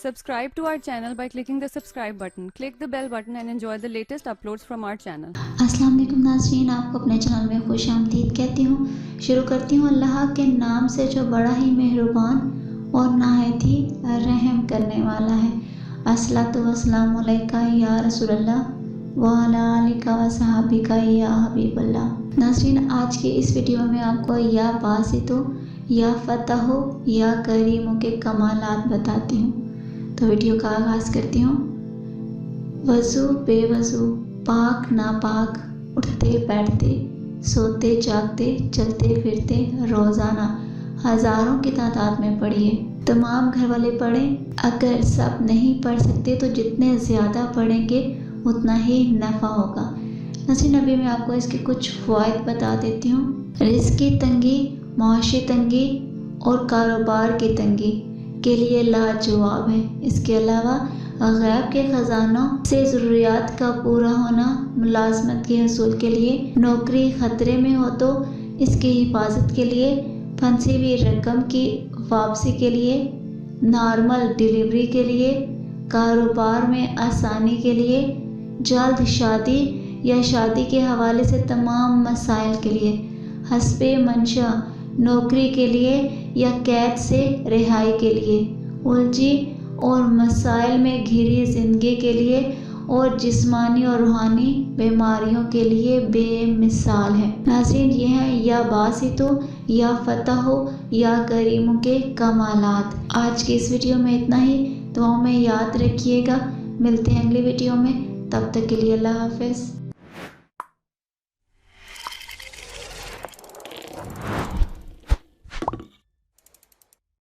Subscribe to our channel by clicking the subscribe button. Click the bell button and enjoy the latest uploads from our channel. अस्सलाम वालेकुम नाज़रीन, आपको अपने channel में खुश आमदीद कहती हूँ। शुरू करती हूँ अल्लाह के नाम से जो बड़ा ही मेहरबान और नहायत ही रहम करने वाला है। अस्सलातु वस्सलामु अलैका या रसूलल्लाह व अला आलिका व सहाबिका या हबीबल्लाह। नाज़रीन, आज की इस वीडियो में आपको या बासितो या फतहो या करीमों के कमालात बताती हूँ। तो वीडियो का आगाज़ करती हूँ। वज़ू बेवज़ू, पाक नापाक, उठते बैठते, सोते जागते, चलते फिरते, रोज़ाना हज़ारों की तादाद में पढ़िए। तमाम घर वाले पढ़ें। अगर सब नहीं पढ़ सकते तो जितने ज़्यादा पढ़ेंगे उतना ही नफ़ा होगा। नसी नबी में आपको इसके कुछ फ़वाइद बता देती हूँ। रिज़्क़ की तंगी, माशी तंगी और कारोबार की तंगी के लिए लाजवाब है। इसके अलावा गैब के ख़जानों से ज़रूरियात का पूरा होना, मुलाज़मत के हसूल के लिए, नौकरी ख़तरे में हो तो इसकी हिफाजत के लिए, फंसी हुई रकम की वापसी के लिए, नॉर्मल डिलीवरी के लिए, कारोबार में आसानी के लिए, जल्द शादी या शादी के हवाले से तमाम मसाइल के लिए, हस्बे मंशा नौकरी के लिए या कैद से रिहाई के लिए, उलझी और मसाइल में घिरी ज़िंदगी के लिए और जिस्मानी और रूहानी बीमारियों के लिए बेमिसाल है। नाज़रीन, ये है या बासितो या फतहो या करीमों के कमालात। आज की इस वीडियो में इतना ही। दुआओं में याद रखिएगा। मिलते हैं अगली वीडियो में। तब तक के लिए अल्लाह हाफ़िज़।